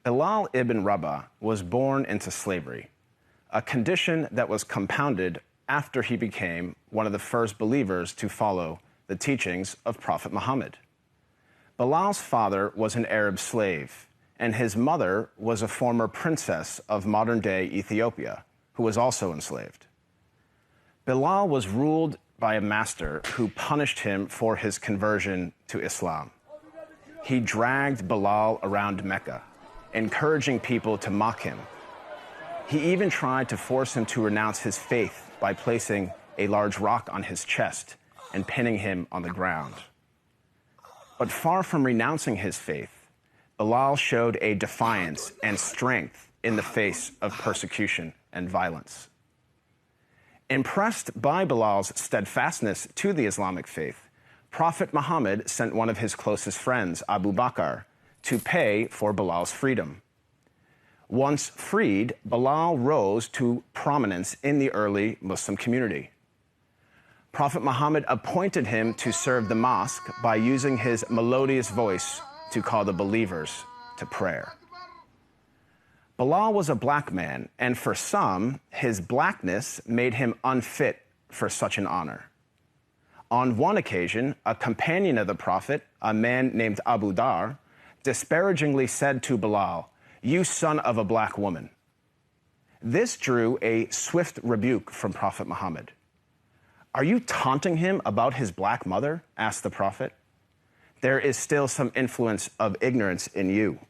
Bilal ibn Rabah was born into slavery, a condition that was compounded after he became one of the first believers to follow the teachings of Prophet Muhammad. Bilal's father was an Arab slave, and his mother was a former princess of modern-day Ethiopia, who was also enslaved. Bilal was ruled by a master who punished him for his conversion to Islam. He dragged Bilal around Mecca, encouraging people to mock him. He even tried to force him to renounce his faith by placing a large rock on his chest and pinning him on the ground. But far from renouncing his faith, Bilal showed a defiance and strength in the face of persecution and violence. Impressed by Bilal's steadfastness to the Islamic faith, Prophet Muhammad sent one of his closest friends, Abu Bakr, to pay for Bilal's freedom. Once freed, Bilal rose to prominence in the early Muslim community. Prophet Muhammad appointed him to serve the mosque by using his melodious voice to call the believers to prayer. Bilal was a black man, and for some, his blackness made him unfit for such an honor. On one occasion, a companion of the Prophet, a man named Abu Dar, disparagingly said to Bilal, "You son of a black woman." This drew a swift rebuke from Prophet Muhammad. "Are you taunting him about his black mother?" asked the Prophet. "There is still some influence of ignorance in you."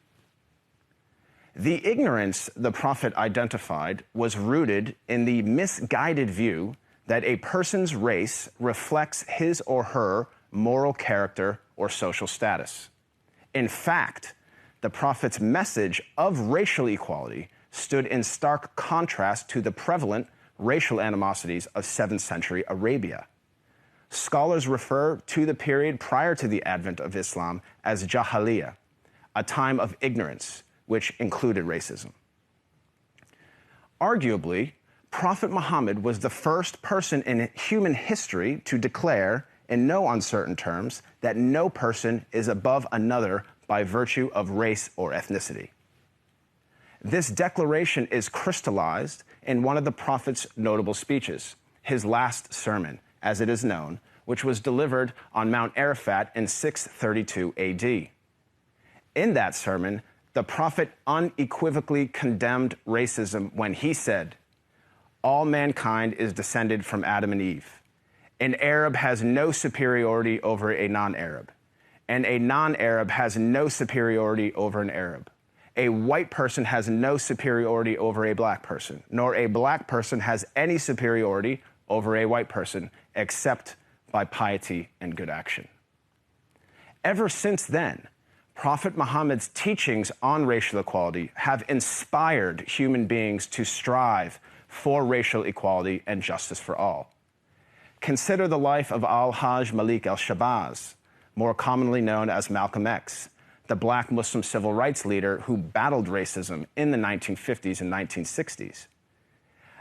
The ignorance the Prophet identified was rooted in the misguided view that a person's race reflects his or her moral character or social status. In fact, the Prophet's message of racial equality stood in stark contrast to the prevalent racial animosities of 7th century Arabia. Scholars refer to the period prior to the advent of Islam as Jahiliyyah, a time of ignorance, which included racism. Arguably, Prophet Muhammad was the first person in human history to declare, in no uncertain terms, that no person is above another by virtue of race or ethnicity. This declaration is crystallized in one of the Prophet's notable speeches, his last sermon, as it is known, which was delivered on Mount Arafat in 632 AD. In that sermon, the Prophet unequivocally condemned racism when he said, "All mankind is descended from Adam and Eve. An Arab has no superiority over a non-Arab, and a non-Arab has no superiority over an Arab. A white person has no superiority over a black person, nor a black person has any superiority over a white person, except by piety and good action." Ever since then, Prophet Muhammad's teachings on racial equality have inspired human beings to strive for racial equality and justice for all. Consider the life of Al-Hajj Malik al-Shabazz, more commonly known as Malcolm X, the black Muslim civil rights leader who battled racism in the 1950s and 1960s.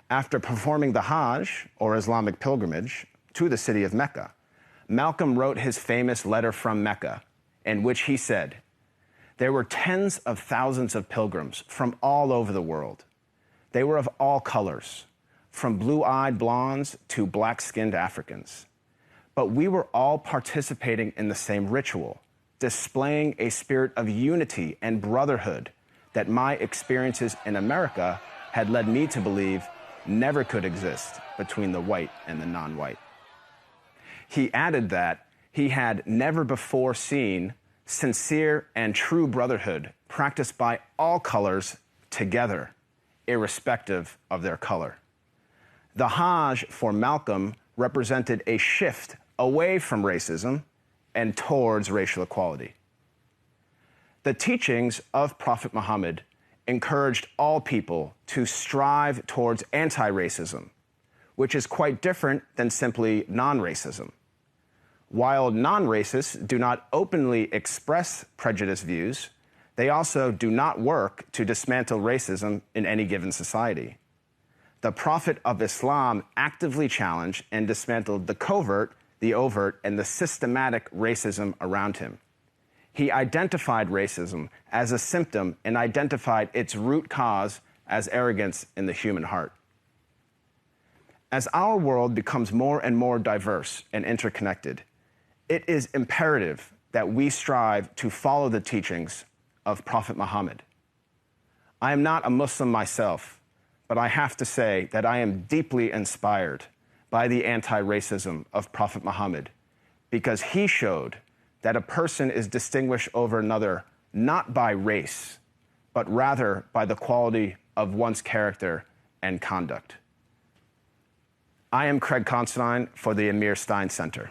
After performing the Hajj, or Islamic pilgrimage, to the city of Mecca, Malcolm wrote his famous letter from Mecca, in which he said, "There were tens of thousands of pilgrims from all over the world. They were of all colors, from blue-eyed blondes to black-skinned Africans. But we were all participating in the same ritual, displaying a spirit of unity and brotherhood that my experiences in America had led me to believe never could exist between the white and the non-white." He added that he had never before seen sincere and true brotherhood practiced by all colors together, irrespective of their color. The Hajj for Malcolm represented a shift away from racism and towards racial equality. The teachings of Prophet Muhammad encouraged all people to strive towards anti-racism, which is quite different than simply non-racism. While non-racists do not openly express prejudiced views, they also do not work to dismantle racism in any given society. The Prophet of Islam actively challenged and dismantled the covert, the overt, and the systematic racism around him. He identified racism as a symptom and identified its root cause as arrogance in the human heart. As our world becomes more and more diverse and interconnected, it is imperative that we strive to follow the teachings of Prophet Muhammad. I am not a Muslim myself, but I have to say that I am deeply inspired by the anti-racism of Prophet Muhammad, because he showed that a person is distinguished over another not by race, but rather by the quality of one's character and conduct. I am Craig Considine for the Amir Stein Center.